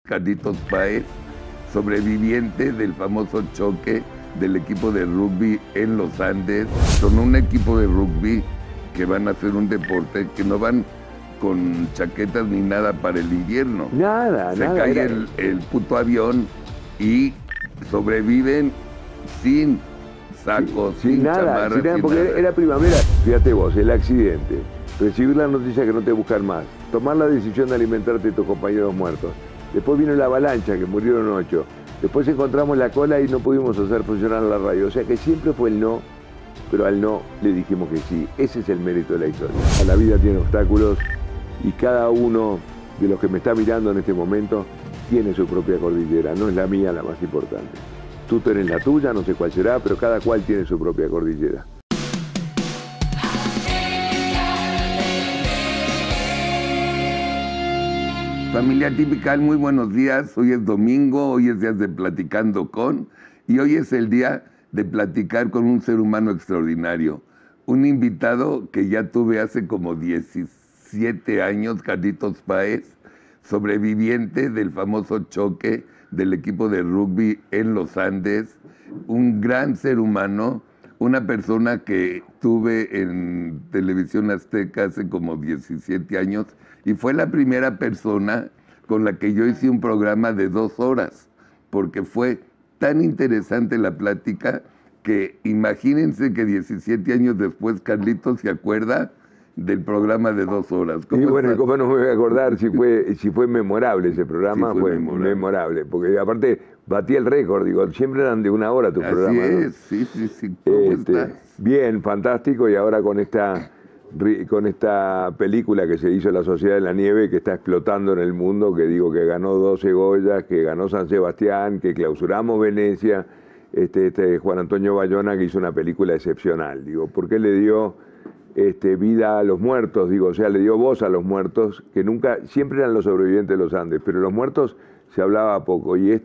Carlitos Páez, sobreviviente del famoso choque del equipo de rugby en los Andes. Son un equipo de rugby que van a hacer un deporte que no van con chaquetas ni nada para el invierno. Nada, Se nada. cae el puto avión y sobreviven sin sacos, sin nada, chamarras, sin nada, sin porque nada. era primavera. Fíjate vos, el accidente, recibir la noticia que no te buscan más, tomar la decisión de alimentarte de tus compañeros muertos. Después vino la avalancha, que murieron 8. Después encontramos la cola y no pudimos hacer funcionar la radio. O sea que siempre fue el no, pero al no le dijimos que sí. Ese es el mérito de la historia. La vida tiene obstáculos y cada uno de los que me está mirando en este momento tiene su propia cordillera. No es la mía la más importante. Tú tenés la tuya, no sé cuál será, pero cada cual tiene su propia cordillera. Familia Tipical, muy buenos días. Hoy es domingo, hoy es día de Platicando con, y hoy es el día de platicar con un ser humano extraordinario. Un invitado que ya tuve hace como 17 años, Carlitos Páez, sobreviviente del famoso choque del equipo de rugby en los Andes. Un gran ser humano, una persona que tuve en Televisión Azteca hace como 17 años, y fue la primera persona con la que yo hice un programa de 2 horas, porque fue tan interesante la plática que imagínense que 17 años después Carlitos se acuerda del programa de 2 horas. Y bueno, ¿cómo no me voy a acordar si fue memorable ese programa? Sí, fue memorable, porque aparte batí el récord, digo, siempre eran de 1 hora tus programas. Así es, ¿no? Sí. ¿Cómo estás? Bien, fantástico, y ahora con esta película que se hizo La Sociedad de la Nieve, que está explotando en el mundo, que digo que ganó 12 Goyas, que ganó San Sebastián, que clausuramos Venecia, Juan Antonio Bayona, que hizo una película excepcional, digo, porque le dio vida a los muertos, digo, o sea, le dio voz a los muertos, que nunca, siempre eran los sobrevivientes de los Andes, pero los muertos se hablaba poco, y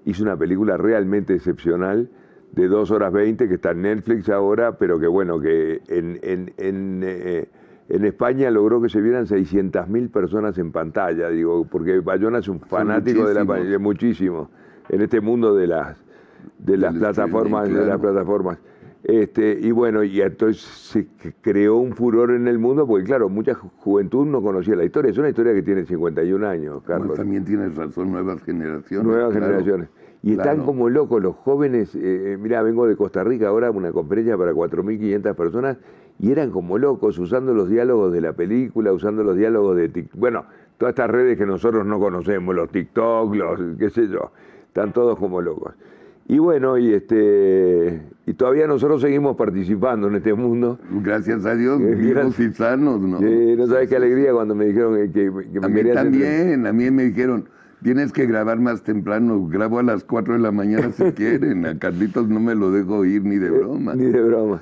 hizo una película realmente excepcional, de 2 horas 20, que está en Netflix ahora, pero que bueno, que en España logró que se vieran 600.000 personas en pantalla, digo, porque Bayona es un fanático de muchísimo, en este mundo de las plataformas, claro. de las plataformas. Y bueno, y entonces se creó un furor en el mundo, porque claro, mucha juventud no conocía la historia. Es una historia que tiene 51 años, Carlos. Bueno, también tienes razón, nuevas generaciones. Nuevas generaciones. Y están como locos los jóvenes. Mirá, vengo de Costa Rica ahora, una conferencia para 4.500 personas, y eran como locos, usando los diálogos de la película, usando los diálogos de TikTok. Bueno, todas estas redes que nosotros no conocemos, los TikTok, los qué sé yo, están todos como locos. Y bueno, y todavía nosotros seguimos participando en este mundo. Gracias a Dios, vivos y sanos, ¿no? No sabes qué alegría cuando me dijeron que me querían. A mí me dijeron, tienes que grabar más temprano, grabo a las 4 de la mañana si quieren. A Carlitos no me lo dejo ir ni de broma. Ni de broma.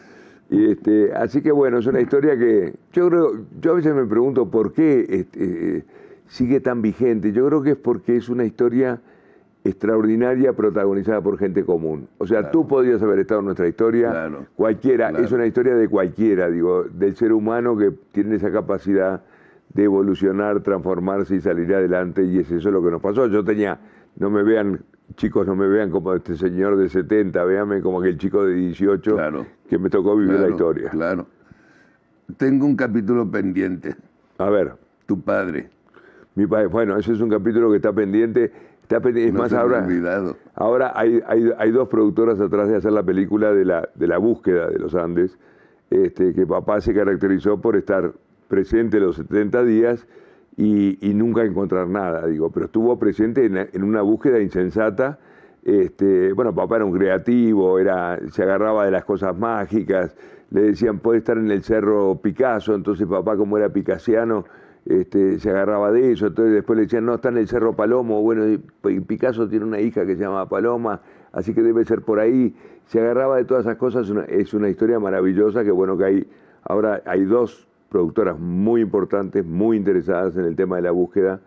Y así que bueno, es una historia que yo a veces me pregunto por qué sigue tan vigente. Yo creo que es porque es una historia extraordinaria, protagonizada por gente común. O sea, claro, tú podrías haber estado en nuestra historia, claro, cualquiera, claro, es una historia de cualquiera, digo, del ser humano que tiene esa capacidad de evolucionar, transformarse y salir adelante, y es eso lo que nos pasó. Yo tenía, no me vean, chicos, no me vean como este señor de 70, véanme como aquel chico de 18, claro, que me tocó vivir la historia. Claro. Tengo un capítulo pendiente. A ver. Tu padre. Mi padre, bueno, ese es un capítulo que está pendiente. Es no más, ahora hay 2 productoras atrás de hacer la película de la búsqueda de los Andes, que papá se caracterizó por estar presente los 70 días y nunca encontrar nada, digo, pero estuvo presente en una búsqueda insensata. Bueno, papá era un creativo, se agarraba de las cosas mágicas, le decían, puede estar en el Cerro Picasso, entonces papá, como era picasiano, se agarraba de eso. Entonces después le decían, no, está en el Cerro Palomo, bueno, y Picasso tiene una hija que se llama Paloma, así que debe ser por ahí. Se agarraba de todas esas cosas. Es una historia maravillosa, que bueno, que ahora hay 2 productoras muy importantes, muy interesadas en el tema de la búsqueda,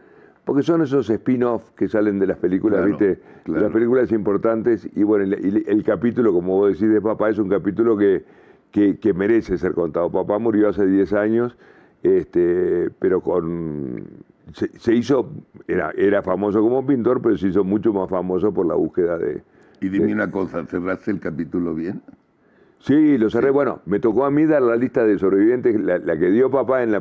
porque son esos spin-off que salen de las películas, claro, ¿viste? Claro. De las películas importantes. Y bueno, el capítulo, como vos decís, de papá, es un capítulo que merece ser contado. Papá murió hace 10 años, pero se hizo, era famoso como pintor, pero se hizo mucho más famoso por la búsqueda de... Y dime una cosa, ¿cerraste el capítulo bien? Sí, lo cerré. Sí. Bueno, me tocó a mí dar la lista de sobrevivientes, la que dio papá en la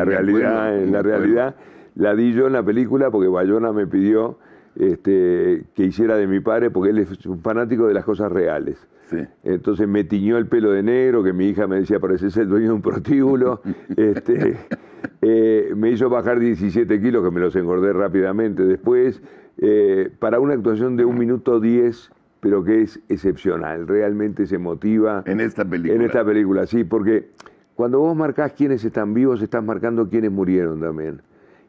realidad, la di yo en la película porque Bayona me pidió que hiciera de mi padre, porque él es un fanático de las cosas reales. Sí. Entonces me tiñó el pelo de negro, que mi hija me decía, pareces el dueño de un prostíbulo. Me hizo bajar 17 kilos, que me los engordé rápidamente después, para una actuación de 1 minuto 10, pero que es excepcional, realmente se motiva. En esta película. En esta película, sí, porque cuando vos marcás quiénes están vivos, estás marcando quiénes murieron también.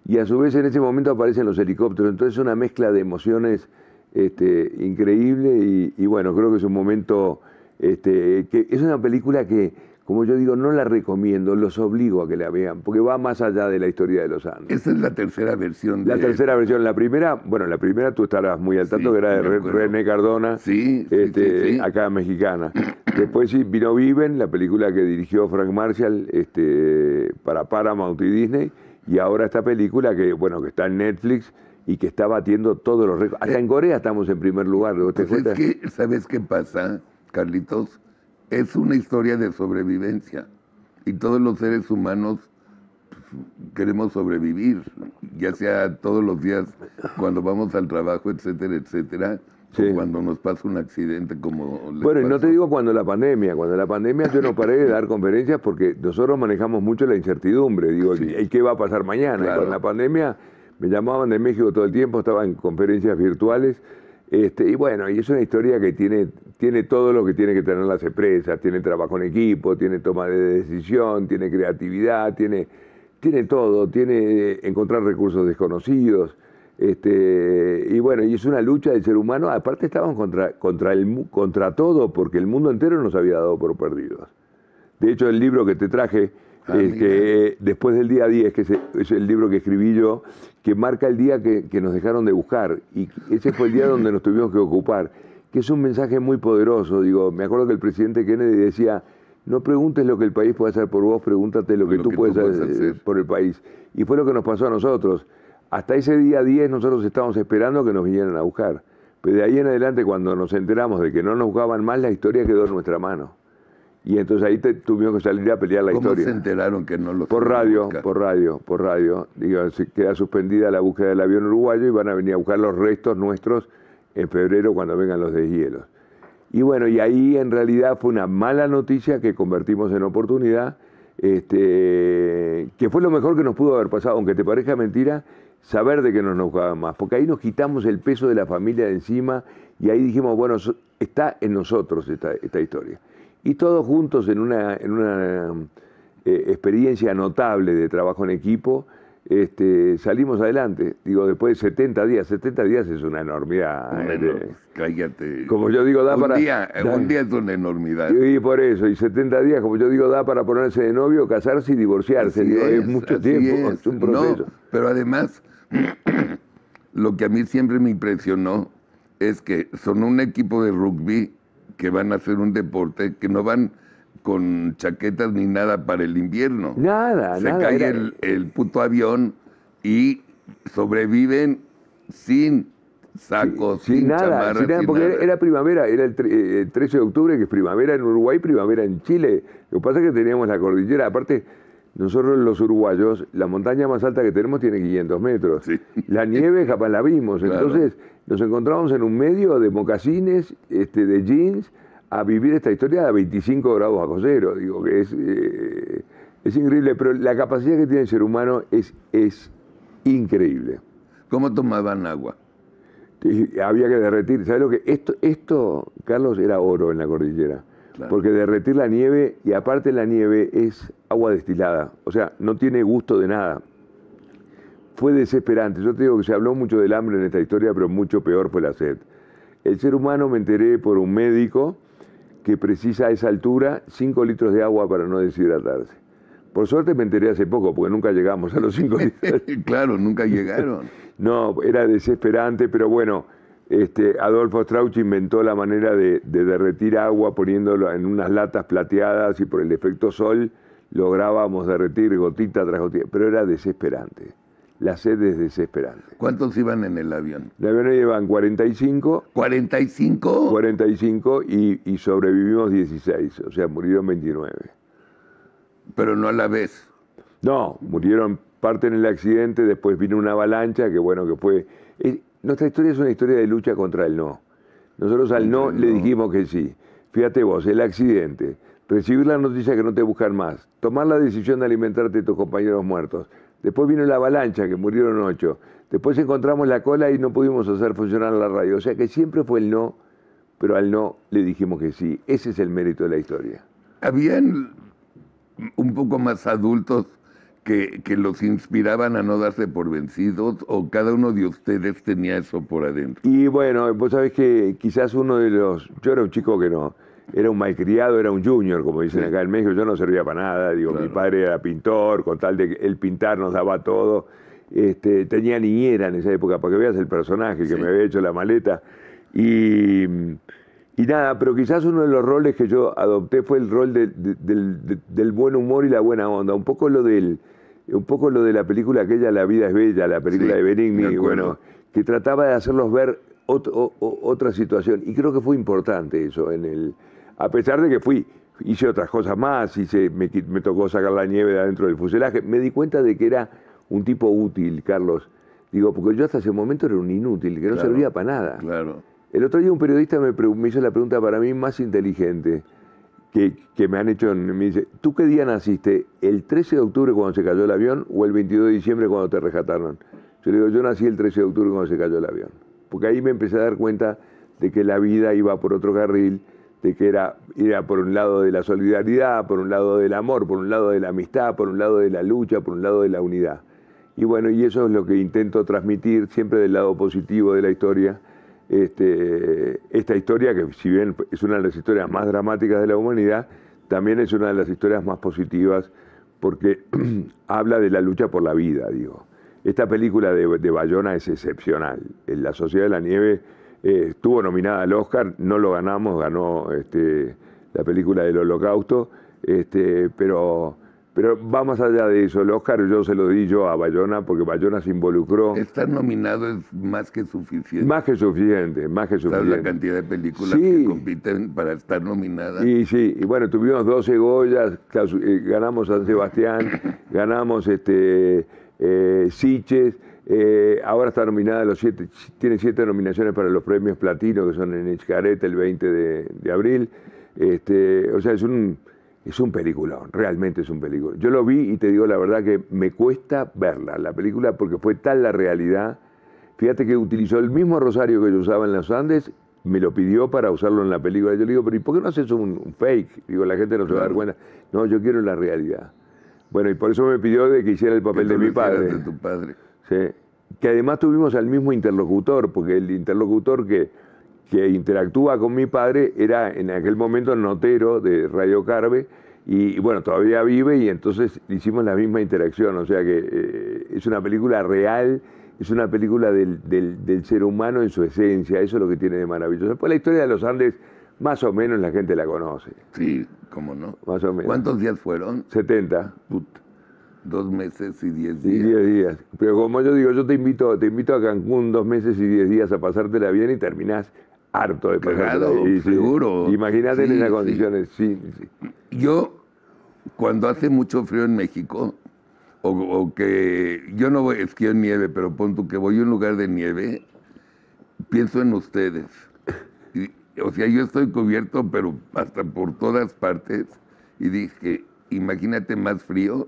Y a su vez en ese momento aparecen los helicópteros, entonces es una mezcla de emociones increíble y bueno, creo que es un momento, que es una película que, como yo digo, no la recomiendo, los obligo a que la vean, porque va más allá de la historia de los Andes. Esa es la tercera versión. La tercera versión. La primera tú estarás muy al tanto, sí, que era de René Cardona, sí, acá mexicana. Después sí, vino Viven, la película que dirigió Frank Marshall para Paramount y Disney, y ahora esta película que está en Netflix y que está batiendo todos los récords. Hasta en Corea estamos en primer lugar. ¿Te cuentas? Es que, ¿sabes qué pasa, Carlitos? Es una historia de sobrevivencia y todos los seres humanos queremos sobrevivir, ya sea todos los días cuando vamos al trabajo, etcétera, etcétera, sí, o cuando nos pasa un accidente como... Bueno, y no te digo cuando la pandemia yo no paré de dar conferencias porque nosotros manejamos mucho la incertidumbre, digo, sí, ¿y qué va a pasar mañana? Claro. Y con la pandemia me llamaban de México todo el tiempo, estaba en conferencias virtuales. Y bueno, y es una historia que tiene todo lo que tiene que tener las empresas, tiene trabajo en equipo, tiene toma de decisión, tiene creatividad, tiene todo, tiene encontrar recursos desconocidos, y bueno, y es una lucha del ser humano, aparte estaban contra todo, porque el mundo entero nos había dado por perdidos. De hecho, el libro que te traje, que después del día 10, que es el libro que escribí yo, que marca el día que nos dejaron de buscar, y ese fue el día donde nos tuvimos que ocupar, que es un mensaje muy poderoso. Digo, me acuerdo que el presidente Kennedy decía, no preguntes lo que el país puede hacer por vos, pregúntate lo que tú puedes hacer por el país. Y fue lo que nos pasó a nosotros. Hasta ese día 10 nosotros estábamos esperando que nos vinieran a buscar. Pero de ahí en adelante, cuando nos enteramos de que no nos buscaban más, la historia quedó en nuestra mano. Y entonces ahí tuvimos que salir a pelear la historia. ¿Cómo se enteraron que no lo Por radio. Digo, se queda suspendida la búsqueda del avión uruguayo y van a venir a buscar los restos nuestros en febrero cuando vengan los deshielos. Y bueno, y ahí en realidad fue una mala noticia que convertimos en oportunidad, que fue lo mejor que nos pudo haber pasado, aunque te parezca mentira, saber de que no nos buscaban más, porque ahí nos quitamos el peso de la familia de encima y ahí dijimos, bueno, está en nosotros esta historia. Y todos juntos en una experiencia notable de trabajo en equipo, salimos adelante. Digo, después de 70 días es una enormidad. Cállate. Como yo digo, un día es una enormidad. Y por eso, y 70 días, como yo digo, da para ponerse de novio, casarse y divorciarse. Digo, es mucho tiempo, es un proceso. No, pero además, lo que a mí siempre me impresionó es que son un equipo de rugby que van a hacer un deporte, que no van con chaquetas ni nada para el invierno. Nada. Se cae el puto avión y sobreviven sin sacos, sin chamarras, sin nada, porque era primavera, era el 13 de octubre, que es primavera en Uruguay, primavera en Chile. Lo que pasa es que teníamos la cordillera, aparte, nosotros los uruguayos, la montaña más alta que tenemos tiene 500 metros. Sí. La nieve jamás la vimos, claro. Entonces nos encontramos en un medio de mocasines, de jeans, a vivir esta historia a 25 grados bajo cero. Digo que es increíble, pero la capacidad que tiene el ser humano es increíble. ¿Cómo tomaban agua? Había que derretir. ¿Sabes lo que? Esto, Carlos, era oro en la cordillera. Claro. Porque derretir la nieve, y aparte la nieve es agua destilada, o sea, no tiene gusto de nada. Fue desesperante. Yo te digo que se habló mucho del hambre en esta historia, pero mucho peor fue la sed. El ser humano, me enteré por un médico, que precisa a esa altura 5 litros de agua para no deshidratarse. Por suerte me enteré hace poco, porque nunca llegamos a los 5 litros. Claro, nunca llegaron. No, era desesperante, pero bueno, Adolfo Strauch inventó la manera de derretir agua poniéndolo en unas latas plateadas y por el efecto sol lográbamos derretir gotita tras gotita, pero era desesperante. La sed es desesperante. ¿Cuántos iban en el avión? En el avión iban 45. ¿45? 45 y sobrevivimos 16, o sea, murieron 29. Pero no a la vez. No, murieron parte en el accidente, después vino una avalancha, que bueno, que fue... nuestra historia es una historia de lucha contra el no. Nosotros al no le dijimos que sí. Fíjate vos, el accidente, recibir la noticia que no te buscan más, tomar la decisión de alimentarte de tus compañeros muertos. Después vino la avalancha, que murieron 8. Después encontramos la cola y no pudimos hacer funcionar la radio. O sea que siempre fue el no, pero al no le dijimos que sí. Ese es el mérito de la historia. ¿Habían un poco más adultos que los inspiraban a no darse por vencidos, o cada uno de ustedes tenía eso por adentro? Y bueno, vos sabés que quizás uno de los... Yo era un chico que no... Era un malcriado, era un junior, como dicen acá en México. Yo no servía para nada. Digo, claro. Mi padre era pintor, con tal de que el pintar nos daba todo. Tenía niñera en esa época, para que veas el personaje que me había hecho la maleta. Y nada, pero quizás uno de los roles que yo adopté fue el rol del buen humor y la buena onda. Un poco lo de la película aquella, La vida es bella, la película de Benigni, bueno, que trataba de hacerlos ver otra situación. Y creo que fue importante eso a pesar de que hice otras cosas más, me tocó sacar la nieve de adentro del fuselaje, me di cuenta de que era un tipo útil, Carlos. Digo, porque yo hasta ese momento era un inútil, que no servía para nada. Claro. El otro día un periodista me hizo la pregunta para mí más inteligente que me han hecho. Me dice, ¿tú qué día naciste? ¿El 13 de octubre cuando se cayó el avión o el 22 de diciembre cuando te rescataron? Yo le digo, yo nací el 13 de octubre cuando se cayó el avión. Porque ahí me empecé a dar cuenta de que la vida iba por otro carril, de que era por un lado de la solidaridad, por un lado del amor, por un lado de la amistad, por un lado de la lucha, por un lado de la unidad. Y bueno, y eso es lo que intento transmitir siempre del lado positivo de la historia. Esta historia, que si bien es una de las historias más dramáticas de la humanidad, también es una de las historias más positivas porque habla de la lucha por la vida, digo. Esta película de Bayona es excepcional. La Sociedad de la Nieve estuvo nominada al Oscar, no lo ganamos, ganó la película del Holocausto, pero va más allá de eso. El Oscar yo se lo di yo a Bayona porque Bayona se involucró. Estar nominado es más que suficiente. Más que suficiente, más que suficiente. ¿Sabes la cantidad de películas que compiten para estar nominadas? Y sí, y bueno, tuvimos 12 Goyas, ganamos San Sebastián, ganamos Sitges, ahora está nominada tiene 7 nominaciones para los premios Platino, que son en Xcaret el 20 de abril. O sea, es un peliculón, realmente es un peliculón. Yo lo vi y te digo la verdad que me cuesta verla, la película, porque fue tal la realidad. Fíjate que utilizó el mismo rosario que yo usaba en los Andes, me lo pidió para usarlo en la película. Yo le digo, pero ¿y por qué no haces un fake? Digo, la gente no se va a dar cuenta. No, yo quiero la realidad. Bueno, y por eso me pidió de que hiciera el papel de mi padre. De tu padre. Sí. Que además tuvimos al mismo interlocutor, porque el interlocutor que interactúa con mi padre era en aquel momento notero de Radio Carve, y bueno, todavía vive, y entonces hicimos la misma interacción. O sea que es una película real, es una película del ser humano en su esencia. Eso es lo que tiene de maravilloso. Después la historia de los Andes, más o menos la gente la conoce. Sí, cómo no. Más o menos. ¿Cuántos días fueron? 70. 2 meses y 10 días. Y 10 días. Pero como yo digo, yo te invito a Cancún 2 meses y 10 días a pasártela bien y terminás harto de pasártela bien. Seguro. Sí. Imagínate en esas condiciones. Sí. Yo, cuando hace mucho frío en México, o que yo no voy esquío en nieve, pero pon tú que voy a un lugar de nieve, pienso en ustedes. O sea, yo estoy cubierto, pero hasta por todas partes, y dije, imagínate más frío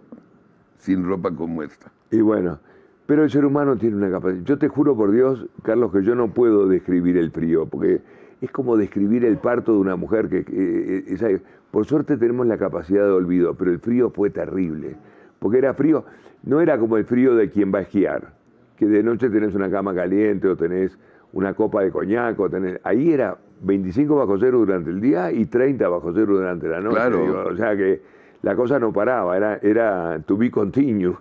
sin ropa como esta. Y bueno, pero el ser humano tiene una capacidad. Yo te juro por Dios, Carlos, que yo no puedo describir el frío, porque es como describir el parto de una mujer por suerte tenemos la capacidad de olvido, pero el frío fue terrible, porque era frío, no era como el frío de quien va a esquiar, que de noche tenés una cama caliente o tenés una copa de coñac, ahí era 25 bajo cero durante el día y 30 bajo cero durante la noche. Claro. Digo, o sea que la cosa no paraba, era to be continue.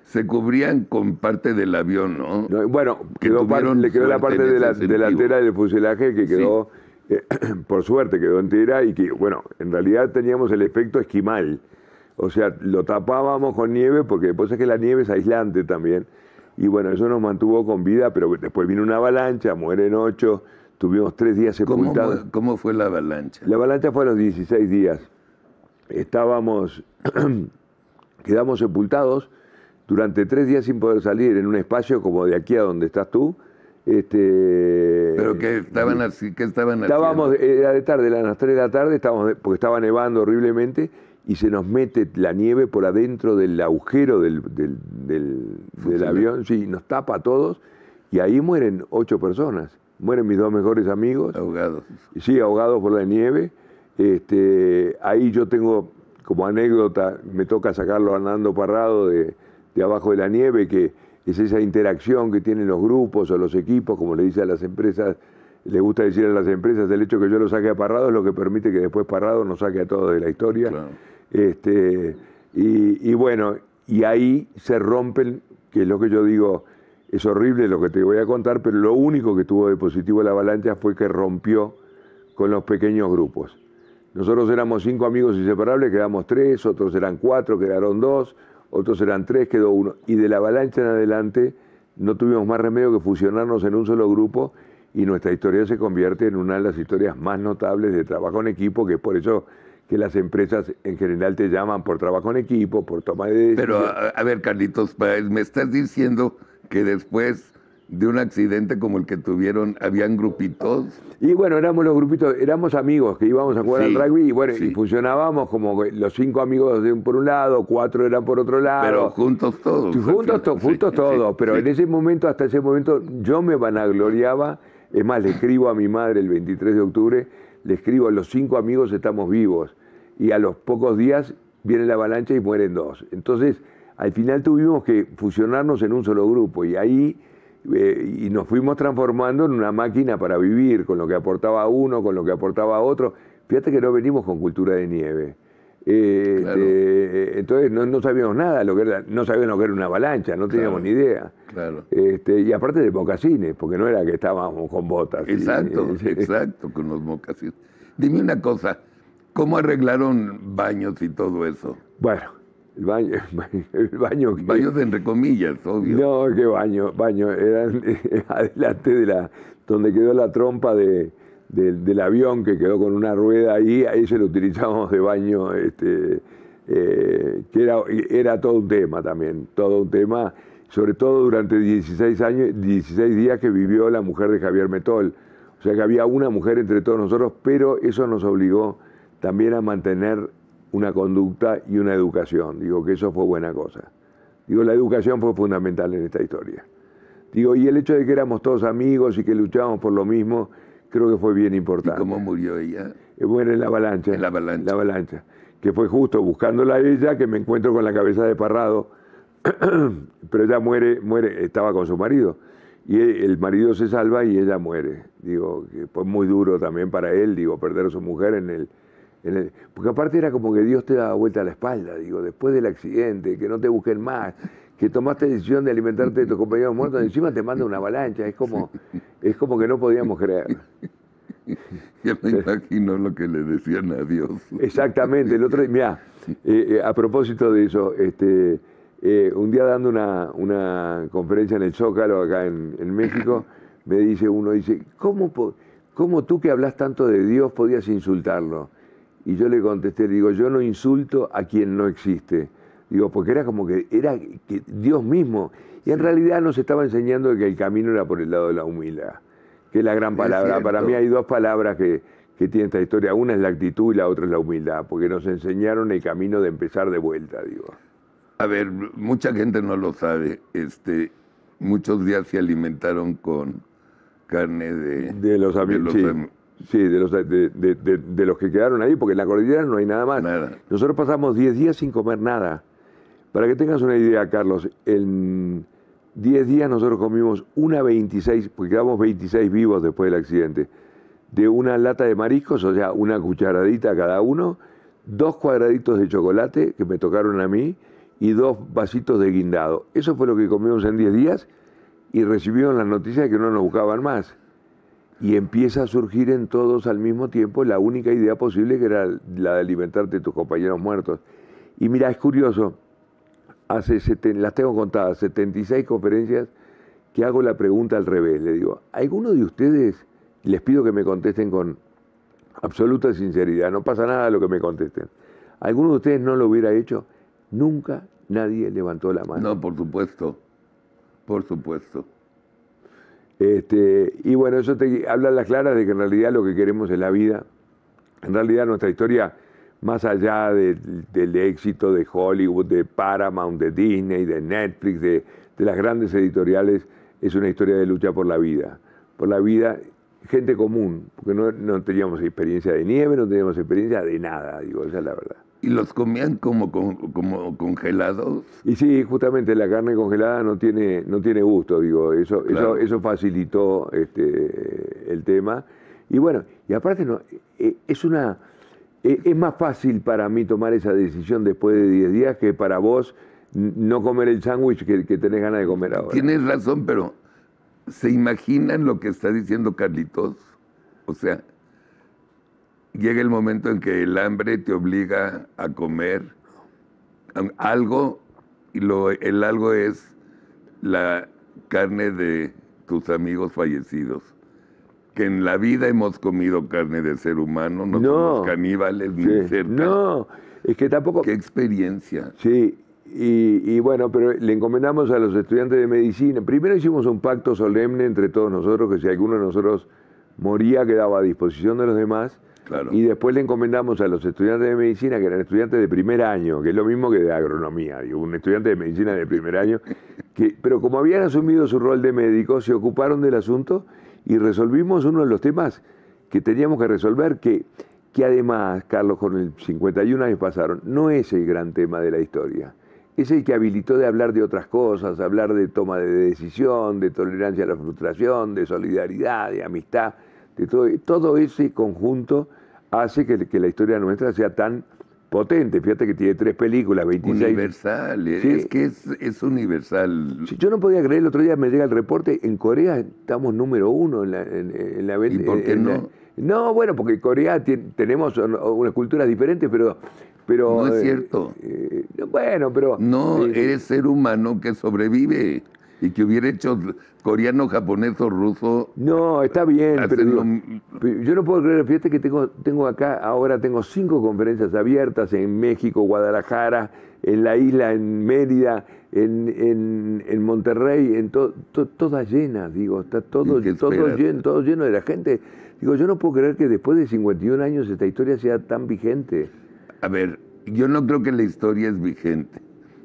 Se cubrían con parte del avión, ¿no? Bueno, le quedó la parte delantera del fuselaje que quedó, por suerte quedó entera, y que, bueno, en realidad teníamos el efecto esquimal, O sea, lo tapábamos con nieve porque después es que la nieve es aislante también. Y bueno, eso nos mantuvo con vida, pero después vino una avalancha, mueren 8, tuvimos 3 días sepultados. ¿Cómo fue la avalancha? La avalancha fue a los 16 días. Estábamos, quedamos sepultados durante 3 días sin poder salir en un espacio como de aquí a donde estás tú. ¿Pero qué estaban así? ¿Qué estaban Estábamos, haciendo? era de tarde, a las 3 de la tarde, porque estaba nevando horriblemente y se nos mete la nieve por adentro del agujero del avión, sí, nos tapa a todos y ahí mueren 8 personas. Mueren mis 2 mejores amigos. Ahogados. Sí, ahogados por la nieve. Ahí yo tengo, como anécdota, me toca sacarlo a Nando Parrado de abajo de la nieve, que es esa interacción que tienen los grupos o los equipos, como le dice a las empresas, le gusta decir a las empresas, el hecho que yo lo saque a Parrado es lo que permite que después Parrado nos saque a todos de la historia. Claro. Y bueno, y ahí se rompen, que es lo que yo digo, es horrible lo que te voy a contar, pero lo único que tuvo de positivo la avalancha fue que rompió con los pequeños grupos. Nosotros éramos 5 amigos inseparables, quedamos 3, otros eran 4, quedaron 2, otros eran 3, quedó 1. Y de la avalancha en adelante no tuvimos más remedio que fusionarnos en un solo grupo y nuestra historia se convierte en una de las historias más notables de trabajo en equipo, que es por eso que las empresas en general te llaman por trabajo en equipo, por toma de decisiones. Pero, a ver, Carlitos Páez, me estás diciendo que después de un accidente como el que tuvieron, habían grupitos. Y bueno, éramos los grupitos, éramos amigos que íbamos a jugar Sí, al rugby y bueno, sí. y funcionábamos como los 5 amigos por un lado, 4 eran por otro lado. Pero juntos todos. Juntos todos, pero sí. en ese momento, hasta ese momento, yo me vanagloriaba. Es más, le escribo a mi madre el 23 de octubre, le escribo, los 5 amigos estamos vivos. Y a los pocos días viene la avalancha y mueren 2. Entonces, al final tuvimos que fusionarnos en un solo grupo y ahí y nos fuimos transformando en una máquina para vivir, con lo que aportaba uno, con lo que aportaba otro. Fíjate que no venimos con cultura de nieve. Claro. Entonces no sabíamos nada, no sabíamos lo que era una avalancha, no teníamos ni idea. Claro. Y aparte de mocasines, porque no era que estábamos con botas. Exacto, exacto, con los mocasines. Dime una cosa, ¿cómo arreglaron baños y todo eso? Bueno, el baño que... Baños entre comillas, obvio. No, qué baño, eran adelante de donde quedó la trompa del avión, que quedó con una rueda ahí se lo utilizábamos de baño, que era todo un tema también, todo un tema, sobre todo durante 16 días que vivió la mujer de Javier Metol. O sea que había una mujer entre todos nosotros, pero eso nos obligó también a mantener una conducta y una educación. Digo que eso fue buena cosa. Digo, la educación fue fundamental en esta historia. Digo, y el hecho de que éramos todos amigos y que luchábamos por lo mismo, creo que fue bien importante. ¿Y cómo murió ella? Bueno, en la avalancha. En la avalancha. La avalancha. Que fue justo buscándola a ella que me encuentro con la cabeza de Parrado. Pero ella muere, estaba con su marido. Y el marido se salva y ella muere. Digo, que fue muy duro también para él, digo, perder a su mujer porque aparte era como que Dios te daba vuelta a la espalda, digo, después del accidente, que no te busquen más, que tomaste decisión de alimentarte de tus compañeros muertos, encima te manda una avalancha, es como que no podíamos creer. Ya me imagino lo que le decían a Dios. Exactamente, el otro día, mirá, a propósito de eso, un día dando una conferencia en el Zócalo, acá en México, me dice uno, ¿cómo tú que hablas tanto de Dios podías insultarlo? Y yo le contesté, digo, yo no insulto a quien no existe. Digo, porque era como que era que Dios mismo. Y en realidad nos estaba enseñando que el camino era por el lado de la humildad, que es la gran palabra. Para mí hay 2 palabras que tiene esta historia. Una es la actitud y la otra es la humildad, porque nos enseñaron el camino de empezar de vuelta, digo. A ver, mucha gente no lo sabe. Muchos días se alimentaron con carne de los amigos. Sí, de los que quedaron ahí, porque en la cordillera no hay nada más. Nada. Nosotros pasamos 10 días sin comer nada. Para que tengas una idea, Carlos, en 10 días nosotros comimos una 26, porque quedamos 26 vivos después del accidente, de una lata de mariscos, o sea, una cucharadita cada uno, 2 cuadraditos de chocolate que me tocaron a mí y 2 vasitos de guindado. Eso fue lo que comimos en 10 días y recibimos las noticias de que no nos buscaban más. Y empieza a surgir en todos al mismo tiempo la única idea posible, que era la de alimentarte de tus compañeros muertos. Y mira, es curioso, las tengo contadas, 76 conferencias que hago la pregunta al revés. Le digo, ¿alguno de ustedes, les pido que me contesten con absoluta sinceridad, no pasa nada lo que me contesten, ¿alguno de ustedes no lo hubiera hecho? Nunca nadie levantó la mano. No, por supuesto, por supuesto. Y bueno, eso te habla a las claras de que en realidad lo que queremos es la vida. En realidad nuestra historia, más allá del éxito de Hollywood, de Paramount, de Disney, de Netflix, de las grandes editoriales, es una historia de lucha por la vida. Por la vida, gente común, porque no teníamos experiencia de nieve, no teníamos experiencia de nada, digo, esa es la verdad. ¿Y los comían como congelados? Y sí, justamente la carne congelada no tiene gusto, digo, Claro. eso facilitó el tema. Y bueno, y aparte es más fácil para mí tomar esa decisión después de 10 días que para vos no comer el sándwich que tenés ganas de comer ahora. Tienes razón, pero ¿se imaginan lo que está diciendo Carlitos? O sea, llega el momento en que el hambre te obliga a comer algo, y el algo es la carne de tus amigos fallecidos. Que en la vida hemos comido carne de ser humano, no somos caníbales ni cerca. No, es que tampoco... ¡Qué experiencia! Sí, y bueno, pero le encomendamos a los estudiantes de medicina. Primero hicimos un pacto solemne entre todos nosotros, que si alguno de nosotros moría quedaba a disposición de los demás. Claro. Y después le encomendamos a los estudiantes de medicina, que eran estudiantes de primer año, que es lo mismo que de agronomía, digo, un estudiante de medicina de primer año, pero como habían asumido su rol de médicos, se ocuparon del asunto y resolvimos uno de los temas que teníamos que resolver, que además, Carlos, con el 51 años pasaron, no es el gran tema de la historia. Es el que habilitó de hablar de otras cosas, hablar de toma de decisión, de tolerancia a la frustración, de solidaridad, de amistad, de todo ese conjunto hace que la historia nuestra sea tan potente. Fíjate que tiene 3 películas, 26... Universal, Sí. es que es universal. Sí, yo no podía creer, el otro día me llega el reporte, en Corea estamos número 1 en la venta. ¿Y por qué no? No, bueno, porque en Corea tenemos unas culturas diferentes, pero No es cierto. Bueno, pero... No, eres ser humano que sobrevive y que hubiera hecho coreano, japonés o ruso. No, está bien, pero Hacen digo, yo no puedo creer, fíjate que tengo acá, ahora tengo 5 conferencias abiertas en México, Guadalajara, en la isla, en Mérida, en Monterrey, todas llenas, digo, está todo lleno de la gente. Digo, yo no puedo creer que después de 51 años esta historia sea tan vigente. A ver, yo no creo que la historia es vigente.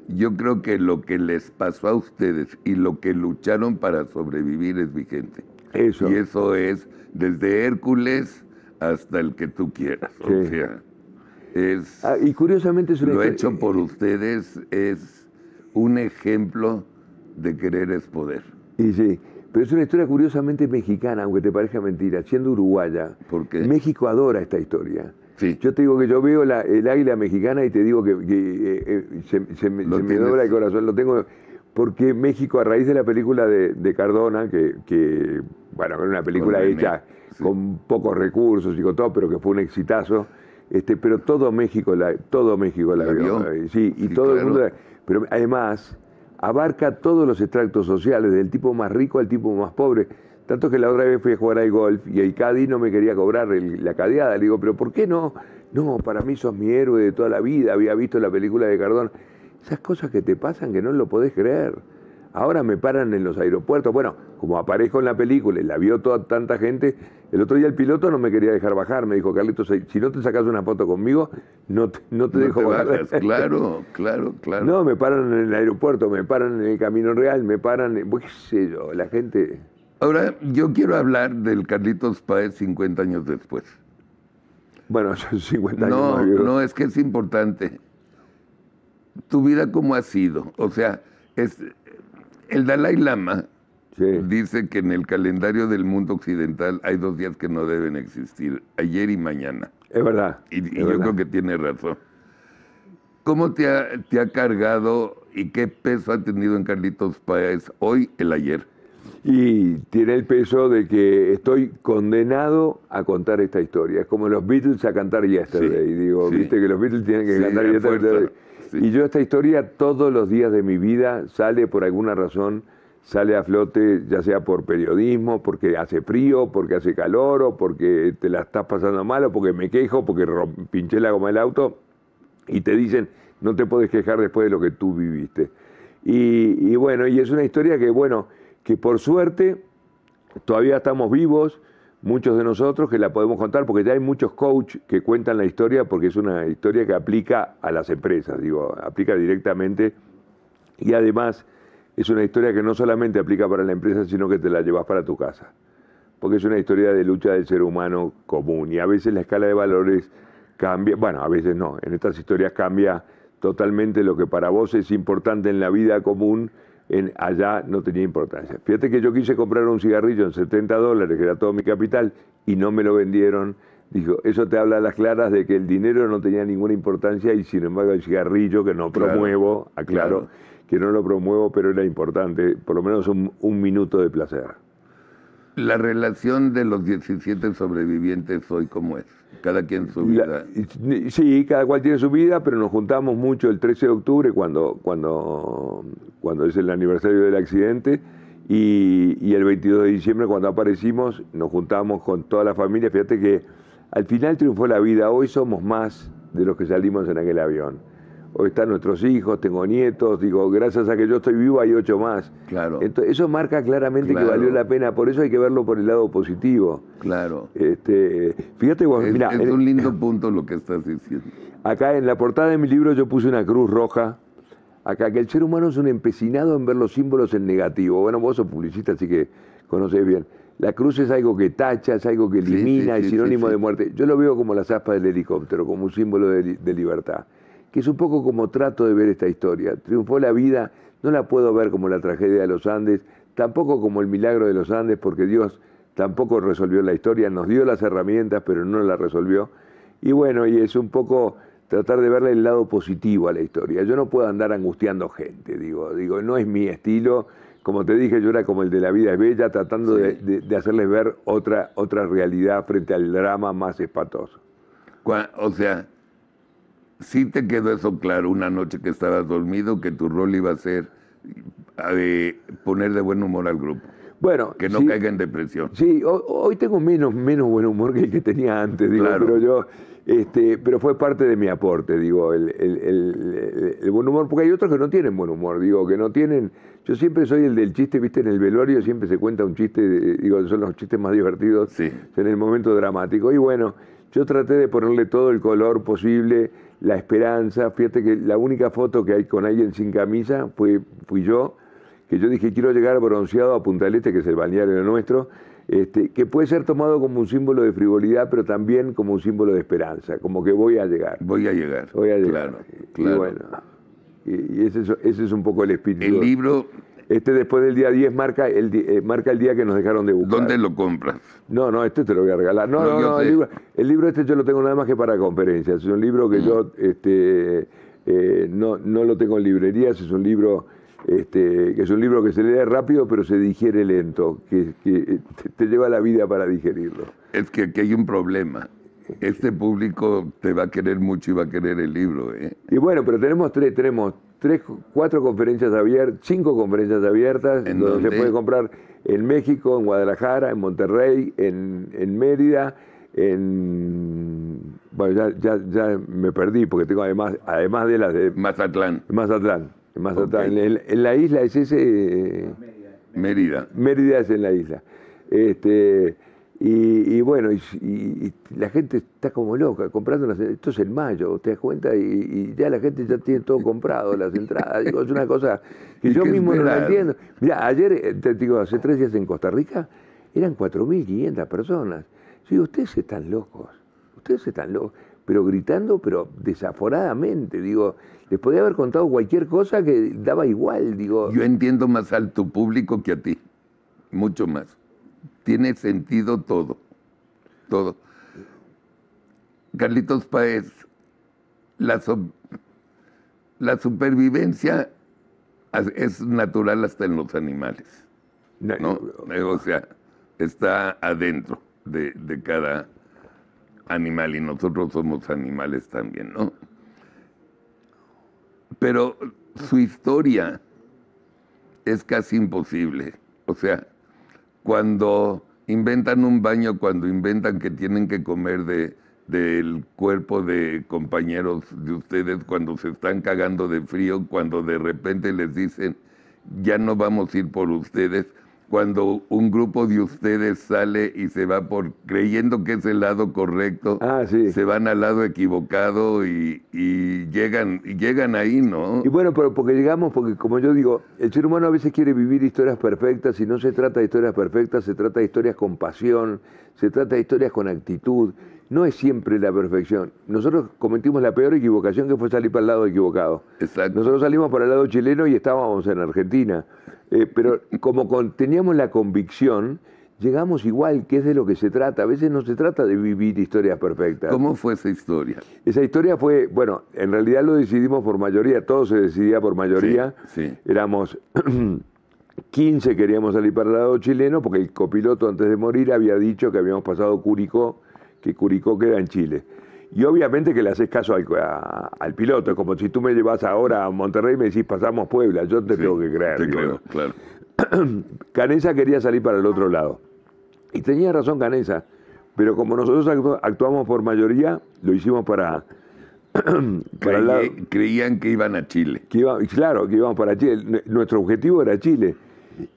Yo creo que lo que les pasó a ustedes y lo que lucharon para sobrevivir es vigente. Eso. Y eso es desde Hércules hasta el que tú quieras. Sí. O sea, es... Y curiosamente es una Lo historia- hecho por ustedes es un ejemplo de querer es poder. Y sí, pero es una historia curiosamente mexicana, aunque te parezca mentira, siendo uruguaya. ¿Por qué? México adora esta historia. Sí. Yo te digo que yo veo el águila mexicana y te digo que se me dobla el corazón. Lo tengo porque México, a raíz de la película de Cardona, que bueno, era una película Con hecha sí. con pocos recursos y con todo, pero que fue un exitazo. Pero todo México la vio. Sí, y Sí, todo el claro. mundo. Pero además abarca todos los extractos sociales, del tipo más rico al tipo más pobre. Tanto que la otra vez fui a jugar al golf y el caddy no me quería cobrar la cadeada. Le digo, ¿pero por qué no? No, para mí sos mi héroe de toda la vida, había visto la película de Cardona. Esas cosas que te pasan que no lo podés creer. Ahora me paran en los aeropuertos. Bueno, como aparezco en la película y la vio tanta gente, el otro día el piloto no me quería dejar bajar. Me dijo, Carlitos, si no te sacas una foto conmigo, no te dejo bajar. bajas. Claro. No, me paran en el aeropuerto, me paran en el Camino Real, me paran, qué sé yo, la gente... Ahora, yo quiero hablar del Carlitos Páez 50 años después. Bueno, son 50 años más viejo. No, es que es importante. ¿Tu vida cómo ha sido? O sea, el Dalai Lama Sí. dice que en el calendario del mundo occidental hay 2 días que no deben existir, ayer y mañana. Es verdad. Y es yo verdad. creo que tiene razón. ¿Cómo te ha cargado y qué peso ha tenido en Carlitos Páez hoy el ayer? Y tiene el peso de que estoy condenado a contar esta historia. Es como los Beatles a cantar Yesterday. Sí, Digo, sí. viste que los Beatles tienen que Sí, cantar a Yesterday. fuerza. sí. Y yo esta historia todos los días de mi vida sale por alguna razón, sale a flote, ya sea por periodismo, porque hace frío, porque hace calor, o porque te la estás pasando mal, o porque me quejo, porque pinché la goma del auto, y te dicen, no te puedes quejar después de lo que tú viviste. Y bueno, y es una historia que, bueno, que por suerte todavía estamos vivos, muchos de nosotros que la podemos contar, porque ya hay muchos coaches que cuentan la historia, porque es una historia que aplica a las empresas, digo, aplica directamente, y además es una historia que no solamente aplica para la empresa, sino que te la llevas para tu casa, porque es una historia de lucha del ser humano común, y a veces la escala de valores cambia, bueno, a veces no, en estas historias cambia totalmente lo que para vos es importante en la vida común, allá no tenía importancia. Fíjate que yo quise comprar un cigarrillo en $70, que era todo mi capital, y no me lo vendieron. Dijo, eso te habla a las claras de que el dinero no tenía ninguna importancia y sin embargo el cigarrillo, que no promuevo, aclaro, que no lo promuevo, pero era importante, por lo menos un minuto de placer. La relación de los 17 sobrevivientes hoy, ¿cómo es? Cada quien su vida. Sí, cada cual tiene su vida, pero nos juntamos mucho el 13 de octubre, cuando es el aniversario del accidente, y el 22 de diciembre, cuando aparecimos, nos juntamos con toda la familia. Fíjate que al final triunfó la vida. Hoy somos más de los que salimos en aquel avión. Hoy están nuestros hijos, tengo nietos, digo, gracias a que yo estoy vivo hay 8 más. Claro. Entonces, eso marca claramente que valió la pena, por eso hay que verlo por el lado positivo. Claro. Fíjate vos, mirá, es un lindo punto lo que estás diciendo. Acá en la portada de mi libro yo puse una cruz roja, acá, que el ser humano es un empecinado en ver los símbolos en negativo. Bueno, vos sos publicista, así que conocés bien. La cruz es algo que tacha, es algo que elimina, es sinónimo de muerte. Yo lo veo como las aspas del helicóptero, como un símbolo de libertad, que es un poco como trato de ver esta historia. Triunfó la vida, no la puedo ver como la tragedia de los Andes, tampoco como el milagro de los Andes, porque Dios tampoco resolvió la historia, nos dio las herramientas, pero no la resolvió. Y bueno, y es un poco tratar de verle el lado positivo a la historia. Yo no puedo andar angustiando gente, digo, no es mi estilo. Como te dije, yo era como el de La vida es bella, tratando de hacerles ver otra realidad frente al drama más espantoso. O sea, sí te quedó eso claro una noche que estabas dormido, que tu rol iba a ser poner de buen humor al grupo. Bueno, que no caiga en depresión. Sí, hoy tengo menos buen humor que el que tenía antes, digo, pero pero fue parte de mi aporte, digo, el buen humor, porque hay otros que no tienen buen humor, digo, que no tienen. Yo siempre soy el del chiste, viste, en el velorio siempre se cuenta un chiste, digo, son los chistes más divertidos en el momento dramático. Y bueno, yo traté de ponerle todo el color posible, la esperanza. Fíjate que la única foto que hay con alguien sin camisa fui yo, que yo dije, quiero llegar bronceado a Punta del Este, que es el balneario nuestro, que puede ser tomado como un símbolo de frivolidad, pero también como un símbolo de esperanza, como que voy a llegar. Voy a llegar. Claro. Y bueno, y ese es un poco el espíritu. El libro... después del día 10 marca el día que nos dejaron de buscar. ¿Dónde lo compras? No, te lo voy a regalar. No, el libro yo lo tengo nada más que para conferencias. Es un libro que yo no lo tengo en librerías, es un libro... que es un libro que se lee rápido pero se digiere lento, que te lleva la vida para digerirlo. Es que aquí hay un problema. Este público te va a querer mucho y va a querer el libro. Y bueno, pero tenemos 4 conferencias abiertas, 5 conferencias abiertas, ¿En donde dónde? se puede comprar en México, en Guadalajara, en Monterrey, en Mérida, bueno, ya me perdí porque tengo además de las de Mazatlán. Mazatlán. Okay. En la isla es ese... Mérida. Mérida es en la isla. Y bueno, y la gente está como loca comprando esto es en mayo, te das cuenta, y ya la gente ya tiene todo comprado, las entradas. Digo, es una cosa que yo mismo no la entiendo. Mirá, ayer, te digo, hace 3 días en Costa Rica, eran 4.500 personas. Yo digo, ustedes están locos, pero gritando, pero desaforadamente, digo, les podía haber contado cualquier cosa que daba igual, digo. Yo entiendo más al tu público que a ti, mucho más. Tiene sentido todo. Carlitos Páez, la supervivencia es natural hasta en los animales, ¿no? O sea, está adentro de cada animal y nosotros somos animales también, ¿no? pero su historia es casi imposible. O sea, cuando inventan un baño, cuando inventan que tienen que comer del cuerpo de compañeros de ustedes, cuando se están cagando de frío, cuando de repente les dicen, ya no vamos a ir por ustedes, cuando un grupo de ustedes sale y se va creyendo que es el lado correcto, se van al lado equivocado y llegan ahí, ¿no? Y bueno, pero porque como yo digo, el ser humano a veces quiere vivir historias perfectas y no se trata de historias perfectas, se trata de historias con pasión, se trata de historias con actitud. No es siempre la perfección. Nosotros cometimos la peor equivocación, que fue salir para el lado equivocado. Exacto. Nosotros salimos para el lado chileno y estábamos en Argentina. Pero como teníamos la convicción, llegamos igual, que es de lo que se trata. A veces no se trata de vivir historias perfectas. ¿Cómo fue esa historia? Esa historia fue, bueno, en realidad lo decidimos por mayoría, todo se decidía por mayoría. Sí. Éramos 15 queríamos salir para el lado chileno, porque el copiloto antes de morir había dicho que habíamos pasado Curicó, que Curicó queda en Chile. Y obviamente que le haces caso al piloto, es como si tú me llevas ahora a Monterrey y me decís pasamos Puebla, yo te tengo que creer. Te creo, claro. Canesa quería salir para el otro lado. Y tenía razón Canesa, pero como nosotros actuamos por mayoría, lo hicimos para el lado. Creían que iban a Chile. Claro, que íbamos para Chile. Nuestro objetivo era Chile.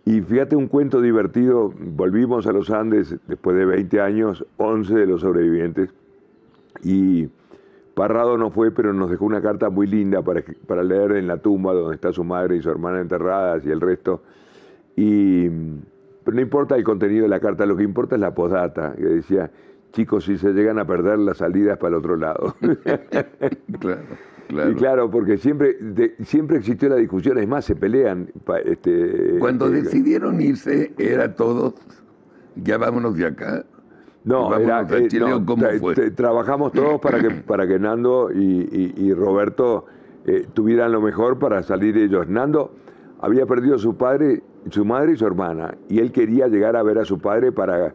Y fíjate un cuento divertido, volvimos a los Andes después de 20 años, 11 de los sobrevivientes, y Parrado no fue, pero nos dejó una carta muy linda para leer en la tumba donde está su madre y su hermana enterradas y el resto. Pero no importa el contenido de la carta, lo que importa es la postdata, que decía, chicos, si se llegan a perder las salidas para el otro lado. Claro. Claro. Y claro, porque siempre existió la discusión, es más, se pelean. Cuando decidieron irse, era todos, ya vámonos de acá. No, Chile, ¿o cómo fue? Trabajamos todos para que Nando y Roberto tuvieran lo mejor para salir ellos. Nando había perdido a su padre, su madre y su hermana, y él quería llegar a ver a su padre para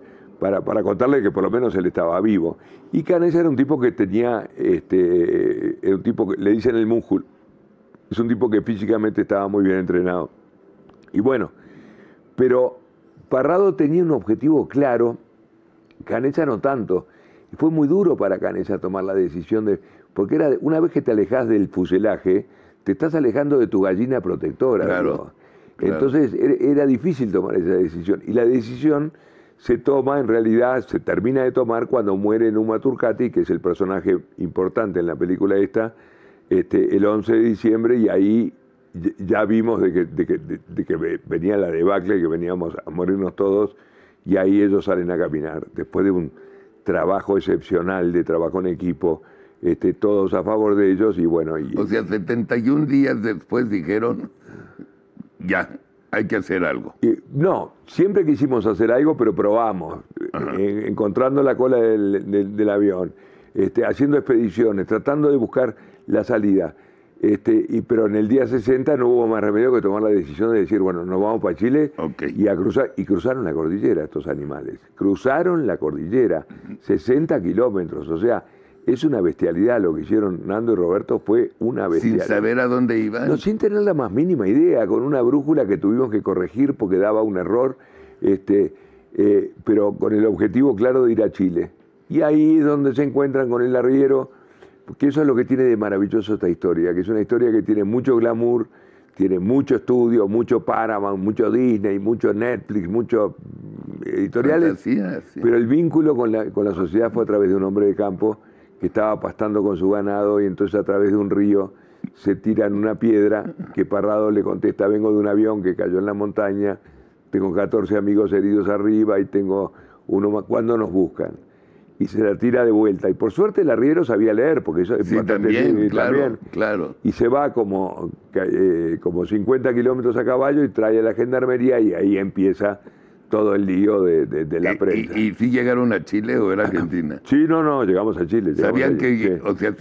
contarle que por lo menos él estaba vivo. Y Canesa era un tipo que tenía, era un tipo que le dicen el músculo, es un tipo que físicamente estaba muy bien entrenado. Y bueno, pero Parrado tenía un objetivo claro, Canesa no tanto. Y fue muy duro para Canesa tomar la decisión porque una vez que te alejas del fuselaje, te estás alejando de tu gallina protectora. Claro. Entonces era difícil tomar esa decisión. Y la decisión se toma, en realidad, se termina de tomar cuando muere Numa Turcati, que es el personaje importante en la película esta, el 11 de diciembre, y ahí ya vimos de que venía la debacle, que veníamos a morirnos todos, y ahí ellos salen a caminar. Después de un trabajo excepcional, de trabajo en equipo, todos a favor de ellos, y bueno... O sea, 71 días después dijeron, ya, hay que hacer algo. No, siempre quisimos hacer algo, pero probamos, encontrando la cola del avión, haciendo expediciones, tratando de buscar la salida. Pero en el día 60 no hubo más remedio que tomar la decisión de decir, bueno, nos vamos para Chile y a cruzar. Y cruzaron la cordillera estos animales. Cruzaron la cordillera, 60 kilómetros, o sea... Es una bestialidad lo que hicieron Nando y Roberto, fue una bestialidad. ¿Sin saber a dónde iban? No, sin tener la más mínima idea, con una brújula que tuvimos que corregir porque daba un error, pero con el objetivo claro de ir a Chile. Y ahí es donde se encuentran con el arriero, porque eso es lo que tiene de maravilloso esta historia, que es una historia que tiene mucho glamour, tiene mucho estudio, mucho Paramount, mucho Disney, mucho Netflix, mucho editoriales, Fantasía, sí. Pero el vínculo con la sociedad fue a través de un hombre de campo que estaba pastando con su ganado y entonces a través de un río se tira en una piedra que Parrado le contesta, vengo de un avión que cayó en la montaña, tengo 14 amigos heridos arriba y tengo uno más, ¿cuándo nos buscan? Y se la tira de vuelta. Y por suerte el arriero sabía leer, porque eso es sí, también, claro. Y se va como 50 kilómetros a caballo y trae a la gendarmería y ahí empieza todo el lío de la prensa. ¿Y si llegaron a Chile o era Argentina? Sí, no, llegamos a Chile. ¿Sabían que, o sea,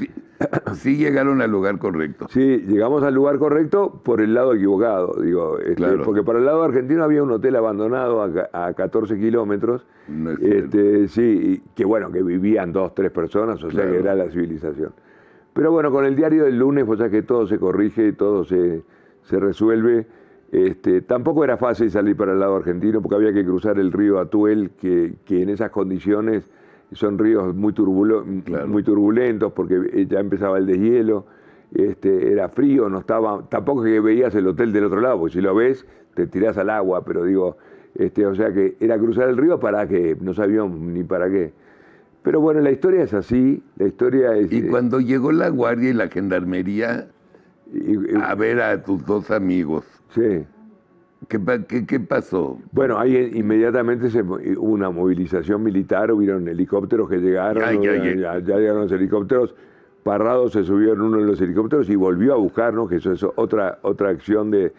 sí llegaron al lugar correcto? Sí, llegamos al lugar correcto por el lado equivocado, digo, claro. Porque para el lado argentino había un hotel abandonado a 14 kilómetros, no es sí, que bueno, que vivían 2, 3 personas, o sea que era la civilización. Pero bueno, con el diario del lunes, pues ya que todo se corrige y todo se resuelve. Tampoco era fácil salir para el lado argentino porque había que cruzar el río Atuel, que en esas condiciones son ríos muy turbulentos porque ya empezaba el deshielo, era frío, no estaba, tampoco que veías el hotel del otro lado, porque si lo ves te tirás al agua, pero digo, o sea que era cruzar el río para que no sabíamos ni para qué. Pero bueno, la historia es así, la historia es... Y cuando llegó la guardia y la gendarmería a ver a tus dos amigos, sí. ¿Qué pasó? Bueno, ahí inmediatamente hubo una movilización militar, hubieron helicópteros que llegaron, ya llegaron los helicópteros, Parrado se subió en uno de los helicópteros y volvió a buscarnos, que eso es otra acción de